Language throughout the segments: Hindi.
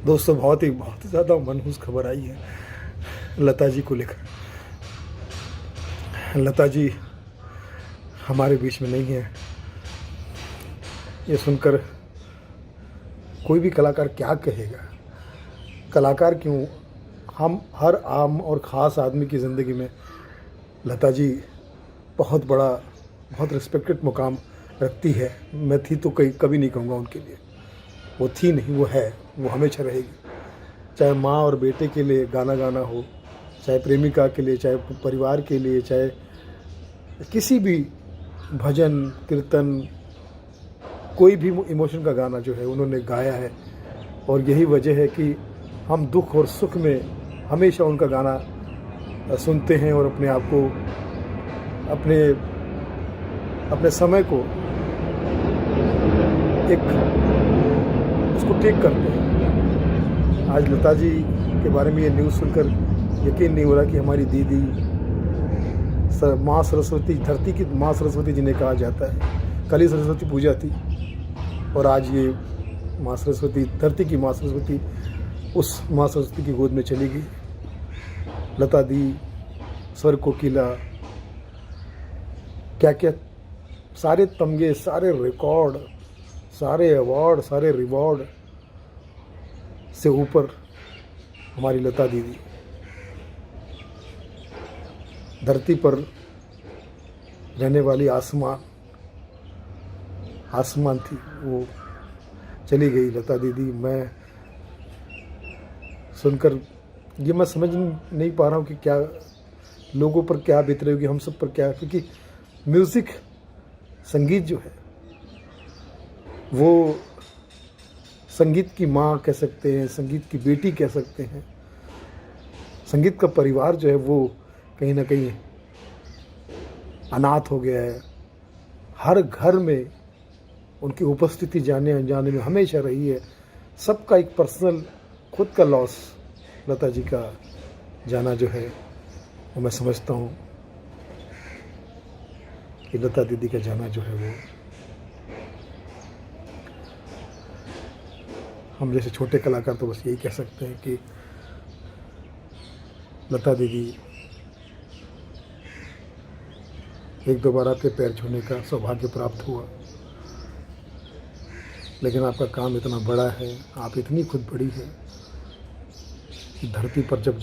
दोस्तों बहुत ज़्यादा मनहूस खबर आई है लता जी को लेकर। लता जी हमारे बीच में नहीं है। ये सुनकर कोई भी कलाकार क्या कहेगा। कलाकार क्यों, हम हर आम और ख़ास आदमी की ज़िंदगी में लता जी बहुत बड़ा, बहुत रिस्पेक्टेड मुकाम रखती है। मैं थी तो कभी नहीं कहूँगा उनके लिए। वो थी नहीं, वो है, वो हमेशा रहेगी। चाहे माँ और बेटे के लिए गाना गाना हो, चाहे प्रेमिका के लिए, चाहे परिवार के लिए, चाहे किसी भी भजन कीर्तन, कोई भी इमोशन का गाना जो है उन्होंने गाया है। और यही वजह है कि हम दुख और सुख में हमेशा उनका गाना सुनते हैं और अपने आप को, अपने समय को उसको टेक करते हैं। आज लता जी के बारे में ये न्यूज़ सुनकर यकीन नहीं हो रहा कि हमारी दीदी माँ सरस्वती, धरती की माँ सरस्वती जिन्हें कहा जाता है, कल ही सरस्वती पूजा थी और आज ये माँ सरस्वती, धरती की माँ सरस्वती, उस माँ सरस्वती की गोद में चली गई। लता दी, स्वर कोकिला, क्या क्या सारे तमगे, सारे रिकॉर्ड, सारे अवार्ड, सारे रिवॉर्ड से ऊपर हमारी लता दीदी धरती पर रहने वाली आसमान थी। वो चली गई लता दीदी। मैं सुनकर ये मैं समझ नहीं पा रहा हूँ कि क्या लोगों पर क्या बीत रही होगी, हम सब पर क्या, क्योंकि म्यूज़िक, संगीत जो है वो संगीत की माँ कह सकते हैं, संगीत की बेटी कह सकते हैं। संगीत का परिवार जो है वो कहीं ना कहीं अनाथ हो गया है। हर घर में उनकी उपस्थिति जाने अनजाने में हमेशा रही है। सबका एक पर्सनल खुद का लॉस, लता जी का जाना जो है वो मैं समझता हूँ कि लता दीदी का जाना जो है वो हम जैसे छोटे कलाकार तो बस यही कह सकते हैं कि लता दीदी एक दो बार आपके पैर छूने का सौभाग्य प्राप्त हुआ, लेकिन आपका काम इतना बड़ा है, आप इतनी खुद बड़ी है कि धरती पर जब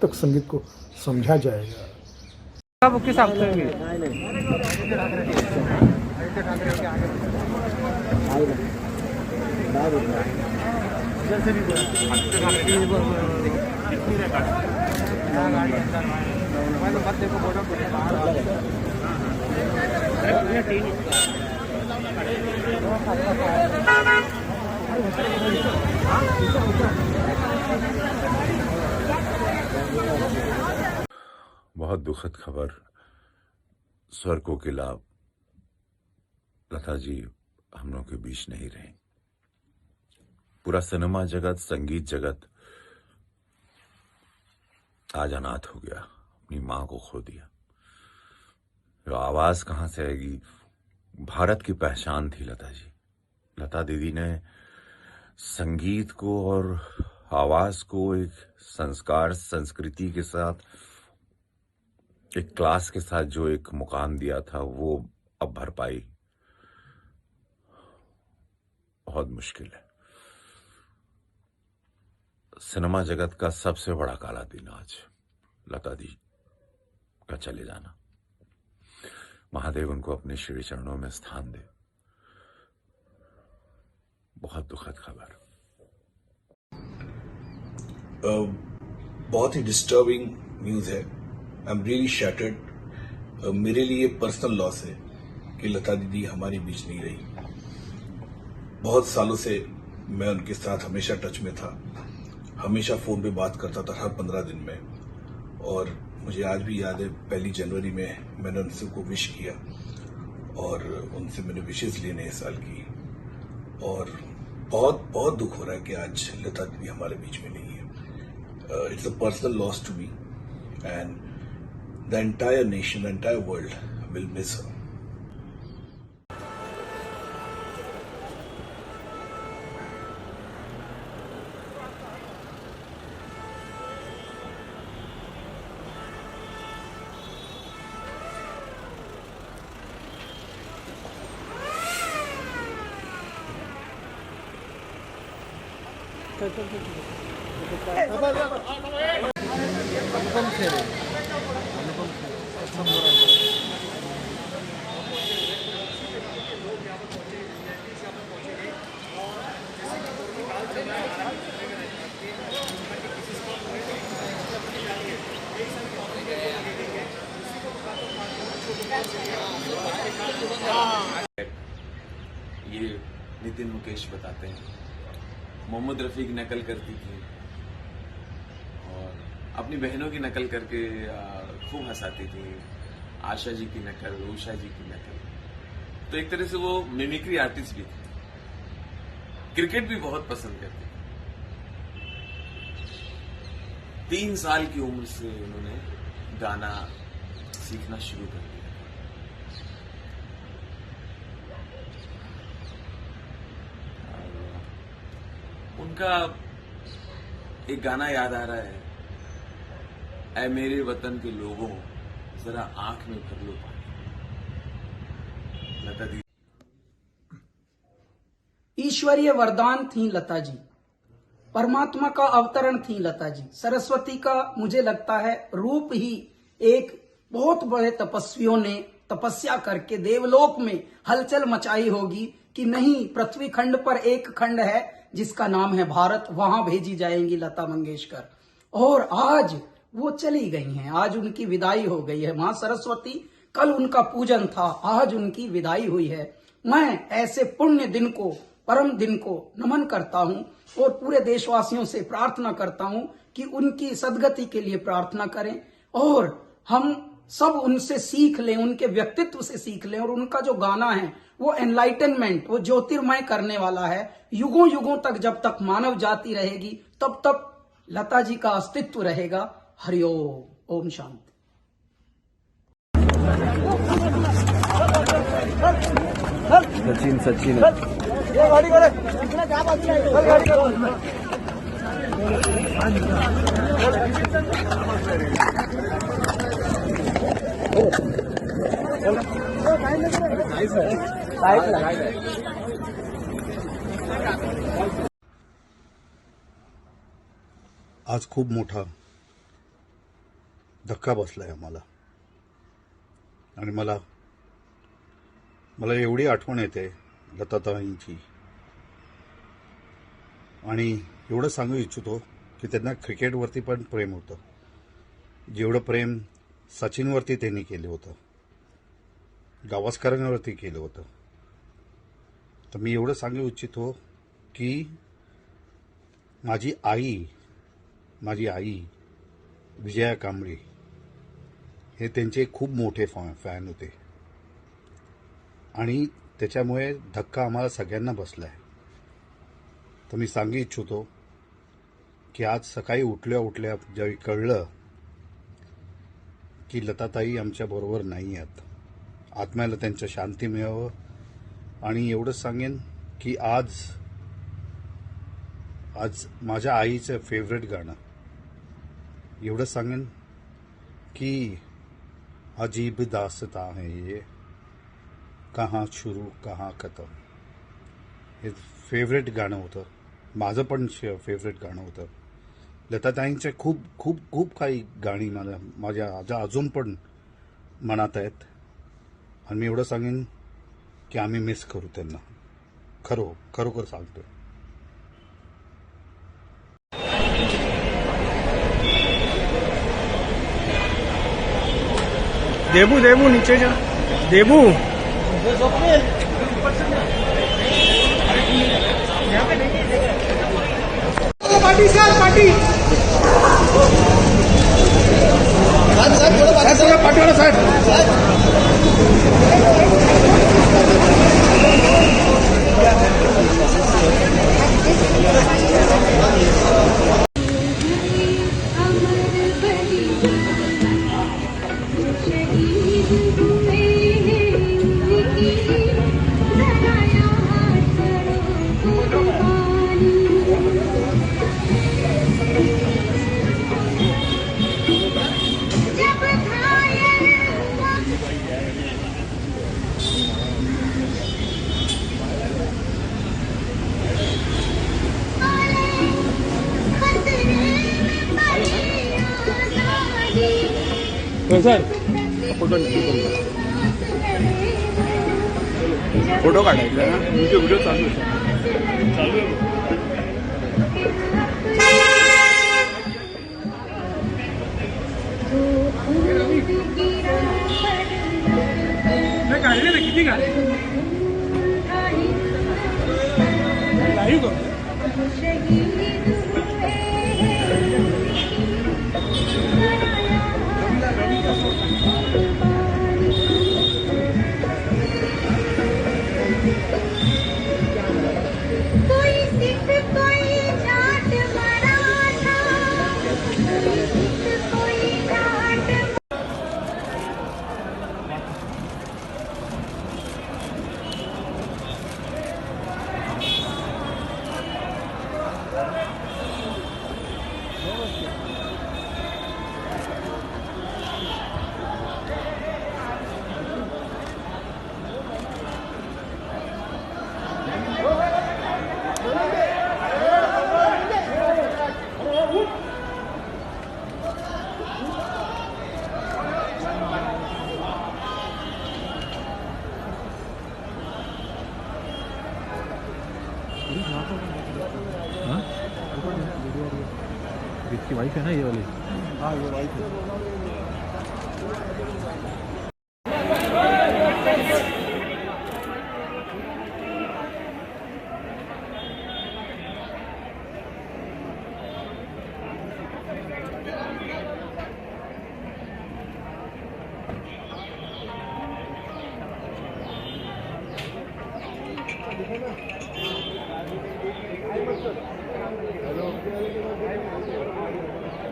तक संगीत को समझा जाएगा। अब किस आप बहुत दुखद खबर। स्वर कोकिला लता जी हम लोग के बीच नहीं रहे। पूरा सिनेमा जगत, संगीत जगत आज अनाथ हो गया, अपनी मां को खो दिया। तो आवाज कहां से आएगी? भारत की पहचान थी लता जी। लता दीदी ने संगीत को और आवाज को एक संस्कार, संस्कृति के साथ, एक क्लास के साथ जो एक मुकाम दिया था वो अब भरपाई बहुत मुश्किल है। सिनेमा जगत का सबसे बड़ा काला दिन आज लता दी का चले जाना। महादेव उनको अपने श्री चरणों में स्थान दे। बहुत दुखद खबर। बहुत ही डिस्टर्बिंग न्यूज है। I am really shattered. मेरे लिए पर्सनल लॉस है कि लता दीदी हमारे बीच नहीं रही। बहुत सालों से मैं उनके साथ हमेशा टच में था, हमेशा फोन पे बात करता था हर 15 दिन में। और मुझे आज भी याद है 1 जनवरी में मैंने उनसे को विश किया और उनसे मैंने विशेष लिए नए साल की। और बहुत बहुत दुख हो रहा है कि आज लता दीदी हमारे बीच में नहीं है। It's a personal loss to me and the entire nation, the entire world will miss her. ये नितिन मुकेश बताते हैं। मोहम्मद रफ़ी की नकल करती थी और अपनी बहनों की नकल करके खूब हंसाती थी। आशा जी की नकल, उषा जी की नकल। तो एक तरह से वो मिमिक्री आर्टिस्ट भी थी। क्रिकेट भी बहुत पसंद करती थी। 3 साल की उम्र से उन्होंने गाना सीखना शुरू कर दिया। उनका एक गाना याद आ रहा है, ऐ मेरे वतन के लोगों जरा आंख में भर लो पानी। लता दी ईश्वरीय वरदान थी लता जी, परमात्मा का अवतरण थी लता जी। सरस्वती का मुझे लगता है रूप ही एक बहुत बड़े तपस्वियों ने तपस्या करके देवलोक में हलचल मचाई होगी कि नहीं, पृथ्वी खंड पर एक खंड है जिसका नाम है भारत, वहां भेजी जाएंगी लता मंगेशकर। और आज वो चली गई हैं, आज उनकी विदाई हो गई है। मां सरस्वती, कल उनका पूजन था, आज उनकी विदाई हुई है। मैं ऐसे पुण्य दिन को, परम दिन को नमन करता हूं और पूरे देशवासियों से प्रार्थना करता हूं कि उनकी सदगति के लिए प्रार्थना करें और हम सब उनसे सीख लें, उनके व्यक्तित्व से सीख लें। और उनका जो गाना है वो एनलाइटनमेंट, वो ज्योतिर्मय करने वाला है। युगों युगों तक जब तक मानव जाति रहेगी तब तक लता जी का अस्तित्व रहेगा। हरिओम, ओम शांति। सचिन आज खूप मोठा धक्का बसलाय आम्हाला आणि मला एवढी आठवण येते लताताईंची आणि एवढं सांगू इच्छितो की त्यांना क्रिकेटवरती पण प्रेम होतं, जेवढं प्रेम सचिनवरती त्यांनी केलं होतं, गावस्करांवरती केलं होतं। तर मी एवढं सांगू इच्छितो की माझी आई विजया कांबळे हे त्यांचे खूप मोठे फॅन होते आणि त्याच्यामुळे धक्का आम्हाला सगळ्यांना बसलाय। तर मी सांगू इच्छितो की आज सकाळी उठल्या ज्यावेळी कळलं की लताताई आमच्या बरोबर नाही आहेत, आत्म्याला त्यांच्या शांती मिळावं। आणि एवढंच सांगेन की आज माझ्या आईचं फेवरेट गाणं एवढं सांगेन की अजीब दास्तां है ये, कहाँ शुरू कहाँ खत्म, हे फेवरेट गाणं होतं, माझं पण फेवरेट गाणं होतं। लताताईंचे खूप खूप खूप काही गाणी माझ्या अजून पण मनात आहेत आणि मी एवढं सांगेन की आम्ही मिस करू त्यांना, खरोखर सांगतो। देबू नीचे जा, देबू अमर बलि शहीद हुए हैं उनकी जरा याद करो कुर्बानी जब घायल हुआ खतरे में पड़ी आजादी फोटो काढायचा ना व्हिडिओ चालू आहे नाही काढले ना किती काढले लाईव्ह कोई सिख कोई जाट मराठा कोई सिख कोई जाट इसकी वाइफ है ना ये वाली हाँ ये वाइफ है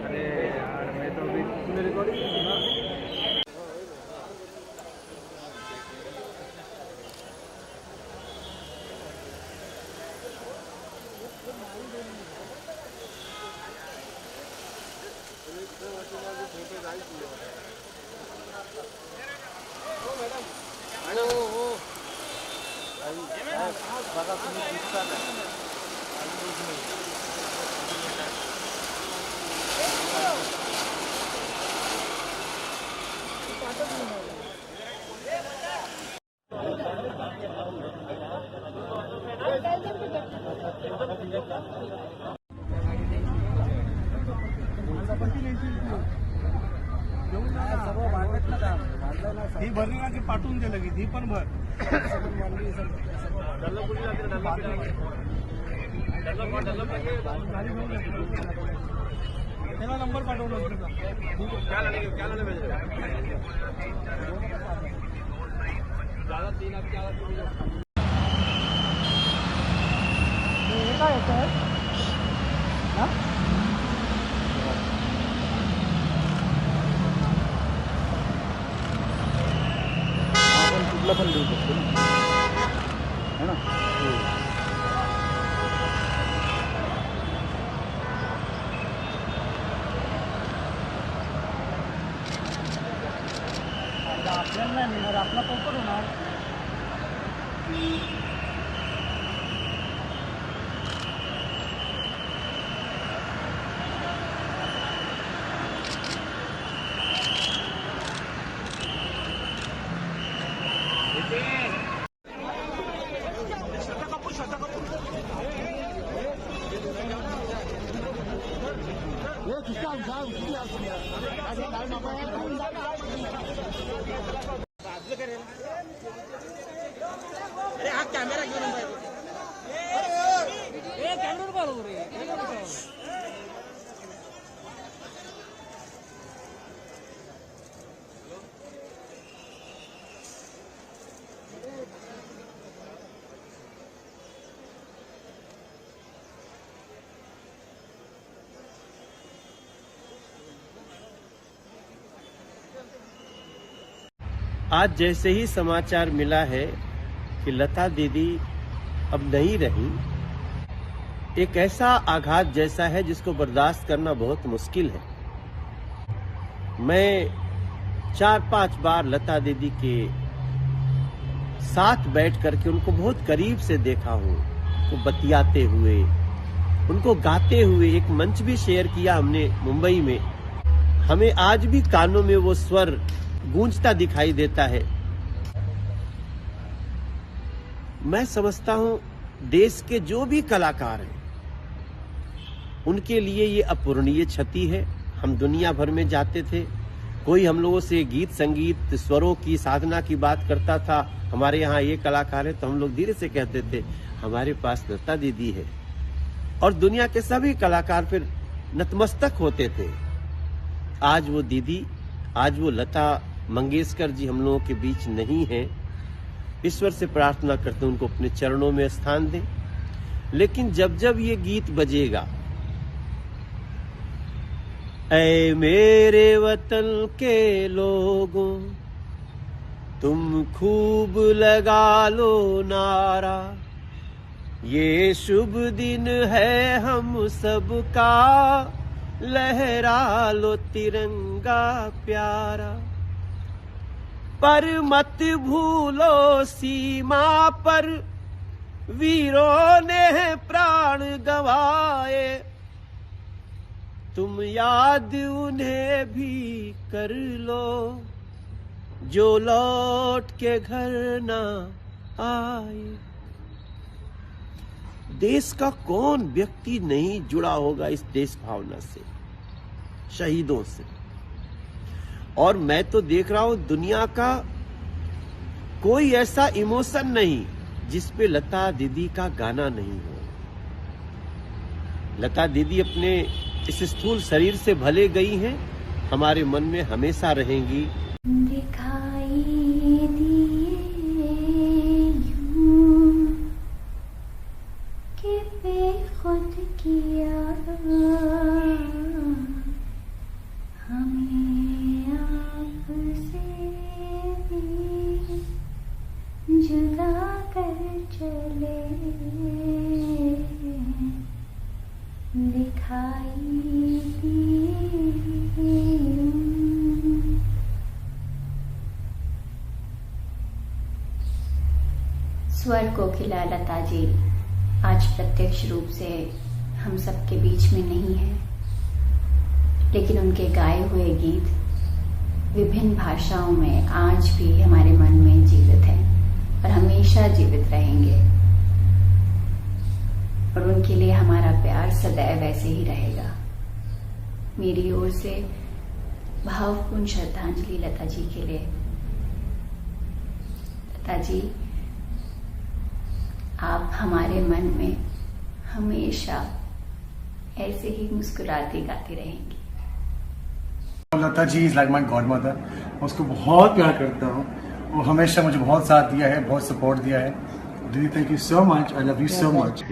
अरे यार मैं तो अभी तूने रिकॉर्डिंग ही भरली ना की पाठवून दे लगेच ही पण भर त्याला नंबर पाठवला काय येतं आपण कुठला पण देऊ शकतो ना है ना आपल्याला नाही मिळणार आपला पोपट होणार करेल आज जैसे ही समाचार मिला है कि लता दीदी अब नहीं रही, एक ऐसा आघात जैसा है जिसको बर्दाश्त करना बहुत मुश्किल है। मैं 4-5 बार लता दीदी के साथ बैठ करके उनको बहुत करीब से देखा हूँ, उनको बतियाते हुए, उनको गाते हुए। एक मंच भी शेयर किया हमने मुंबई में। हमें आज भी कानों में वो स्वर गूंजता दिखाई देता है। मैं समझता हूं देश के जो भी कलाकार हैं उनके लिए ये अपूरणीय क्षति है। हम दुनिया भर में जाते थे, कोई हम लोगों से गीत संगीत स्वरों की साधना की बात करता था, हमारे यहाँ ये कलाकार है, तो हम लोग धीरे से कहते थे हमारे पास लता दीदी है, और दुनिया के सभी कलाकार फिर नतमस्तक होते थे। आज वो दीदी, आज वो लता मंगेशकर जी हम लोगों के बीच नहीं है। ईश्वर से प्रार्थना करते हैं उनको अपने चरणों में स्थान दें। लेकिन जब जब ये गीत बजेगा, ऐ मेरे वतन के लोगों तुम खूब लगा लो नारा, ये शुभ दिन है हम सबका, लहरा लो तिरंगा प्यारा। पर मत भूलो सीमा पर वीरों ने प्राण गंवाए, तुम याद उन्हें भी कर लो जो लौट के घर ना आए। देश का कौन व्यक्ति नहीं जुड़ा होगा इस देश भावना से, शहीदों से। और मैं तो देख रहा हूं दुनिया का कोई ऐसा इमोशन नहीं जिस पे लता दीदी का गाना नहीं हो। लता दीदी अपने इस स्थूल शरीर से भले गई हैं, हमारे मन में हमेशा रहेंगी। दिखाई दिए यूं कि बेखुद किया हमें आपसे भी जुदा कर चले, दिखाई दिए यूं। स्वर कोकिला लता जी आज प्रत्यक्ष रूप से हम सबके बीच में नहीं है, लेकिन उनके गाए हुए गीत विभिन्न भाषाओं में आज भी हमारे मन में जीवित हैं और हमेशा जीवित रहेंगे। और उनके लिए हमारा प्यार सदैव ऐसे ही रहेगा। मेरी ओर से भावपूर्ण श्रद्धांजलि लता जी के लिए। लता जी, आप हमारे मन में हमेशा ऐसे ही मुस्कुराती गाती रहेंगी। Lata ji is like my godmother. मैं उसको बहुत प्यार करता हूँ। वो हमेशा मुझे बहुत साथ दिया है, बहुत सपोर्ट दिया है। दीदी, thank you so much. I love you so much.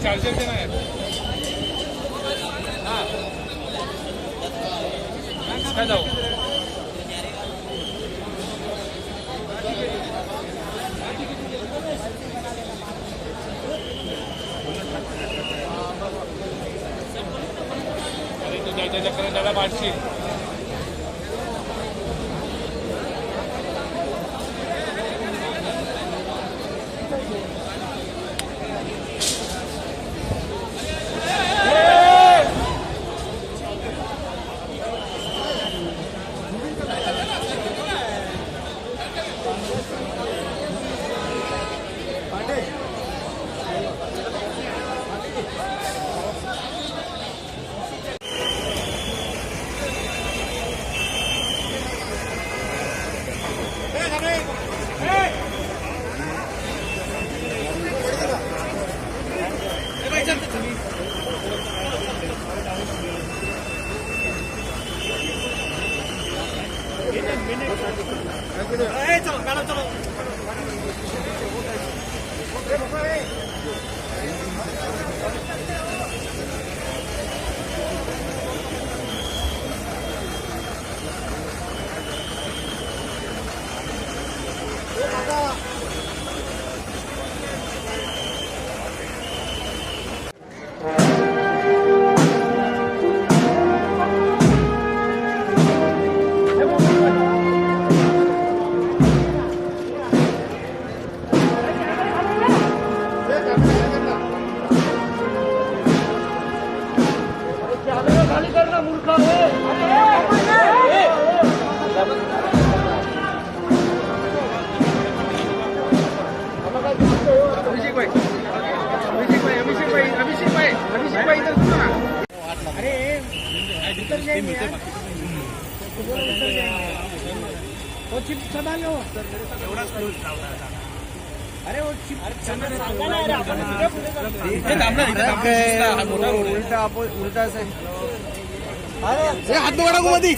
Charger देना है। हाँ, इसका जाओ। अरे तो ज्यादा पाठशी उल्टा से हात पकडा गो मधी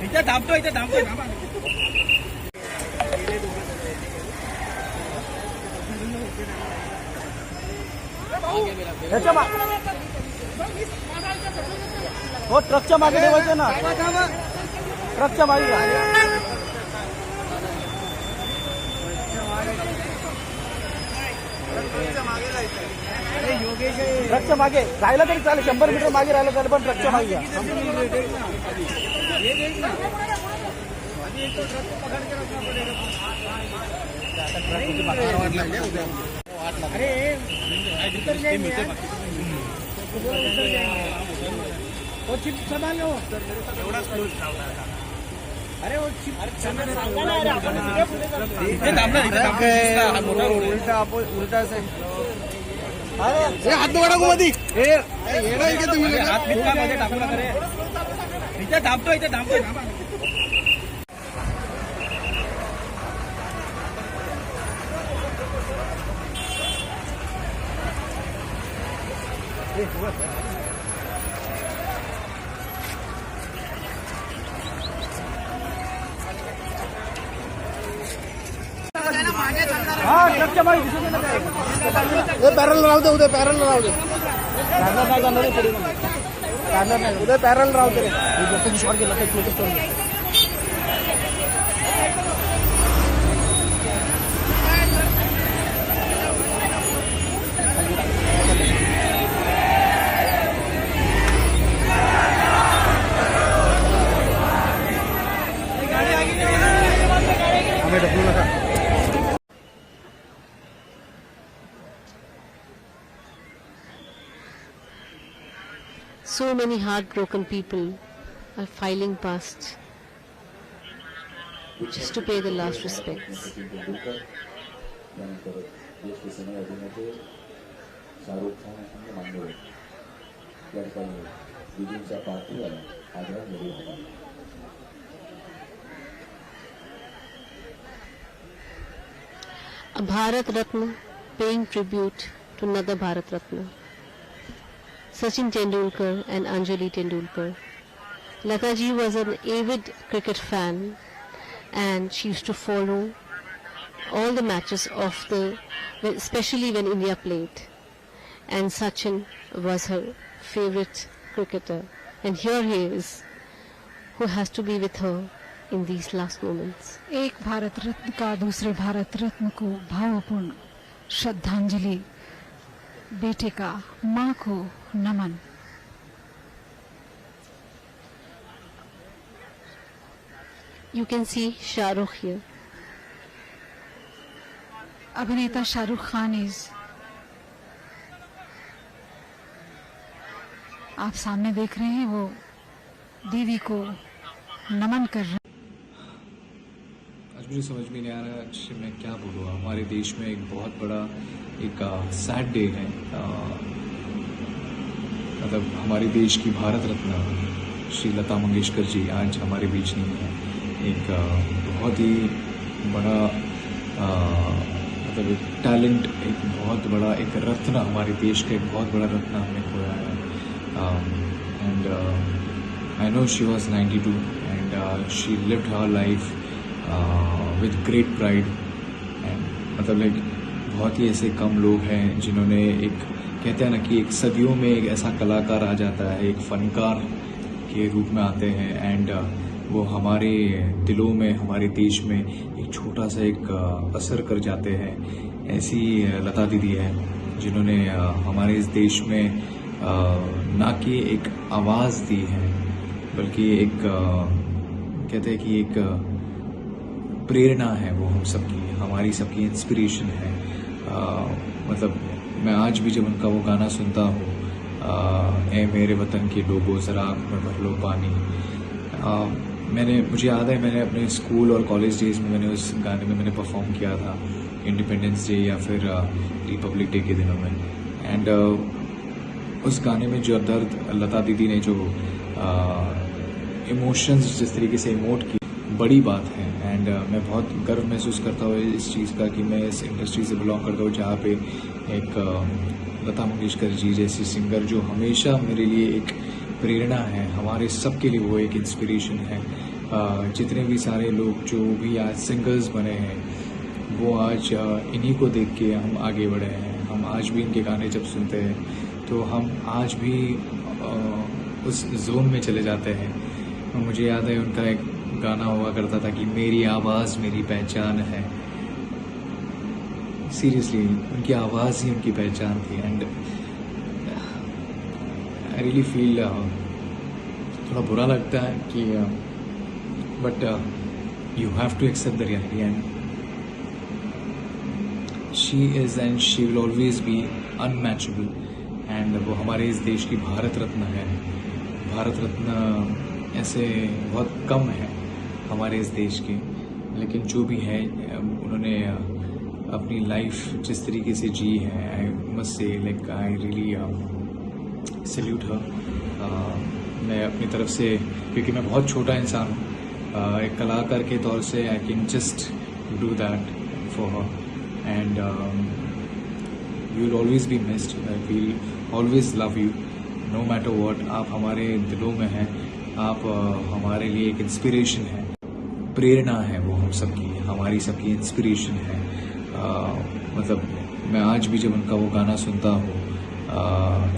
इथे थांबतो इथे थांबतोय हो ट्रकच्या मागे ठेवायचं ना ट्रकच्या मागे ट्रकच्या मागे राहिलं तरी चालेल 100 मीटर मागे राहिलं चालेल पण ट्रकच्या मागे उल्टा से हात पकडा गो मधी इथे थांबतो इथे थांबतोय हा ट्रकच्या मागे दिसत नाही पॅरल राहू दे उद्या पॅरल राहू दे पॅरल नाही जाणार पॅरल नाही उद्या पॅरल राहू दे शॉर्ट गेला So many heartbroken people are filing past just to pay the last respects. A Bharat Ratna paying tribute to another Bharat Ratna. Sachin Tendulkar and Anjali Tendulkar. Lata ji was an avid cricket fan and she used to follow all the matches of especially when India played. And Sachin was her favorite cricketer. And here he is, who has to be with her in these last moments. एक भारत रत्न का दूसरे भारत रत्न को भावपूर्ण श्रद्धांजलि, बेटे का मां को नमन। You can see Shah Rukh here. अभिनेता शाहरुख खान इज आप सामने देख रहे हैं, वो दीदी को नमन कर रहे हैं। आज मुझे समझ में नहीं आ रहा है मैं क्या बोलूँ। हमारे देश में एक बहुत बड़ा एक सैड डे है। मतलब हमारे देश की भारत रत्न श्री लता मंगेशकर जी आज हमारे बीच नहीं है। एक बहुत ही बड़ा मतलब एक टैलेंट, एक बहुत बड़ा एक रत्न, हमारे देश का एक बहुत बड़ा रत्न हमने खोया है। And I know she was 92 and she lived her life with great pride. And मतलब लाइक बहुत ही ऐसे कम लोग हैं जिन्होंने एक कहते हैं ना कि एक सदियों में एक ऐसा कलाकार आ जाता है, एक फनकार के रूप में आते हैं एंड वो हमारे दिलों में, हमारे देश में एक छोटा सा एक असर कर जाते हैं। ऐसी लता दीदी है जिन्होंने हमारे इस देश में ना कि एक आवाज़ दी है बल्कि एक कहते हैं कि एक प्रेरणा है वो हम सबकी, हमारी सबकी इंस्पिरेशन है। मतलब मैं आज भी जब उनका वो गाना सुनता हूँ, ए मेरे वतन के लोगों ज़रा आँख में भर लो पानी, मुझे याद है मैंने अपने स्कूल और कॉलेज डेज में मैंने उस गाने में मैंने परफॉर्म किया था, इंडिपेंडेंस डे या फिर रिपब्लिक डे के दिनों में। एंड उस गाने में जो दर्द लता दीदी ने जो इमोशंस जिस तरीके से इमोट की, बड़ी बात है। एंड मैं बहुत गर्व महसूस करता हूँ इस चीज़ का कि मैं इस इंडस्ट्री से बिलोंग करता हूँ जहाँ पे एक लता मंगेशकर जी जैसी सिंगर जो हमेशा मेरे लिए एक प्रेरणा है, हमारे सब के लिए वो एक इंस्पिरेशन है। जितने भी सारे लोग जो भी आज सिंगर्स बने हैं वो आज इन्हीं को देख के हम आगे बढ़े हैं। हम आज भी इनके गाने जब सुनते हैं तो हम आज भी उस जोन में चले जाते हैं। मुझे याद है उनका एक गाना हुआ करता था कि मेरी आवाज़ मेरी पहचान है। सीरियसली उनकी आवाज़ ही उनकी पहचान थी। एंड आई रियली फील थोड़ा बुरा लगता है कि but you have to accept the reality and she is and she will always be unmatchable. And वो हमारे इस देश की भारत रत्न है। भारत रत्न ऐसे बहुत कम है हमारे इस देश के, लेकिन जो भी है उन्होंने अपनी लाइफ जिस तरीके से जी है, I must say like I really salute her. मैं अपनी तरफ से, क्योंकि मैं बहुत छोटा इंसान हूँ, एक कलाकार के तौर से I can just do that for her. And you will always be missed, I will always love you know matter what. आप हमारे दिलों में हैं, आप हमारे लिए एक इंस्पिरेशन है, प्रेरणा है वो हम सबकी, हमारी सबकी इंस्पिरेशन है। मतलब मैं आज भी जब उनका वो गाना सुनता हूँ,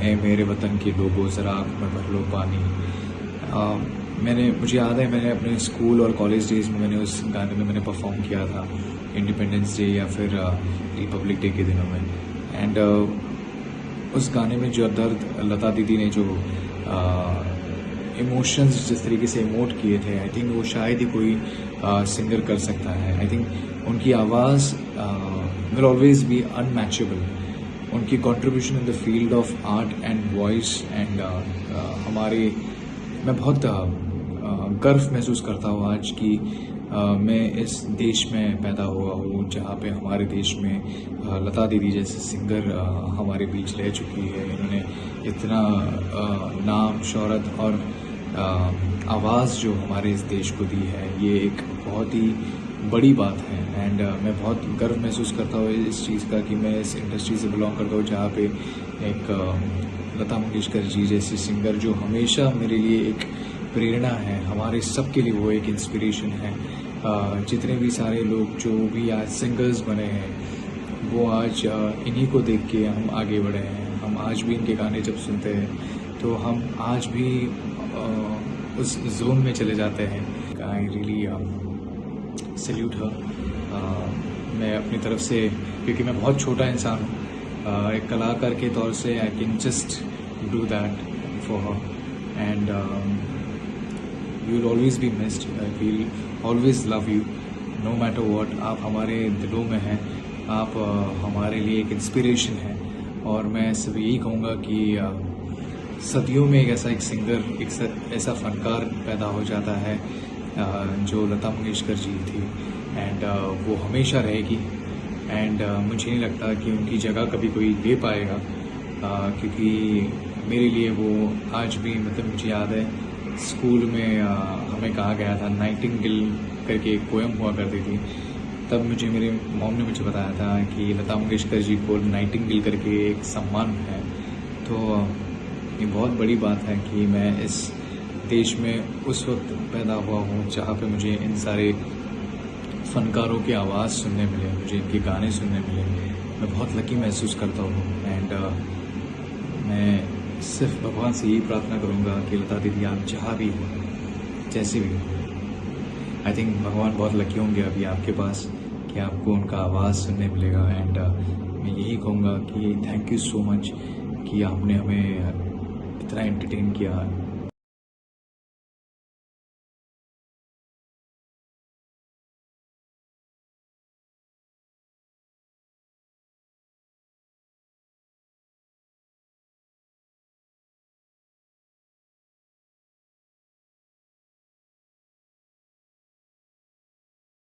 ए मेरे वतन के लोगों ज़रा आँख में भर लो पानी, मुझे याद है मैंने अपने स्कूल और कॉलेज डेज में मैंने उस गाने में मैंने परफॉर्म किया था, इंडिपेंडेंस डे या फिर रिपब्लिक डे के दिनों में। एंड उस गाने में जो दर्द लता दीदी ने जो इमोशंस जिस तरीके से इमोट किए थे, आई थिंक वो शायद ही कोई सिंगर कर सकता है। आई थिंक उनकी आवाज़ विल ऑलवेज बी अनमैचेबल। उनकी contribution in the field of art and voice and हमारे, मैं बहुत गर्व महसूस करता हूँ आज कि मैं इस देश में पैदा हुआ हूँ जहाँ पे हमारे देश में लता दीदी जैसे सिंगर हमारे बीच रह चुकी है। इन्होंने इतना नाम, शोहरत और आवाज़ जो हमारे इस देश को दी है, ये एक बहुत ही बड़ी बात है। एंड मैं बहुत गर्व महसूस करता हूँ इस चीज़ का कि मैं इस इंडस्ट्री से बिलोंग करता हूँ जहाँ पे एक लता मंगेशकर जी जैसी सिंगर जो हमेशा मेरे लिए एक प्रेरणा है, हमारे सब के लिए वो एक इंस्पिरेशन है। जितने भी सारे लोग जो भी आज सिंगर्स बने हैं वो आज इन्हीं को देख के हम आगे बढ़े हैं। हम आज भी इनके गाने जब सुनते हैं तो हम आज भी उस जोन में चले जाते हैं। आई रियली सैल्यूट हर। मैं अपनी तरफ से, क्योंकि मैं बहुत छोटा इंसान हूँ, एक कलाकार के तौर से I can just do that for her. And you will always be missed, I will always love you know matter what. आप हमारे दिलों में हैं, आप हमारे लिए एक इंस्पिरेशन है। और मैं सिर्फ यही कहूँगा कि सदियों में एक सिंगर, एक ऐसा फनकार पैदा हो जाता है जो लता मंगेशकर जी थी। एंड वो हमेशा रहेगी। एंड मुझे नहीं लगता कि उनकी जगह कभी कोई ले पाएगा, क्योंकि मेरे लिए वो आज भी, मतलब मुझे याद है स्कूल में हमें कहा गया था, नाइटिंगेल करके एक पोएम हुआ करती थी, तब मुझे मेरे मॉम ने मुझे बताया था कि लता मंगेशकर जी को नाइटिंगेल करके एक सम्मान है। तो ये बहुत बड़ी बात है कि मैं इस देश में उस वक्त पैदा हुआ हूँ जहाँ पे मुझे इन सारे फनकारों की आवाज़ सुनने मिले, मुझे इनके गाने सुनने मिले। मैं बहुत लकी महसूस करता हूँ। एंड मैं सिर्फ भगवान से यही प्रार्थना करूँगा कि लता दीदी आप जहाँ भी हो, जैसे भी हो, आई थिंक भगवान बहुत लकी होंगे अभी आपके पास कि आपको उनका आवाज़ सुनने मिलेगा। एंड मैं यही कहूँगा कि थैंक यू सो मच कि आपने हमें इतना एंटरटेन किया,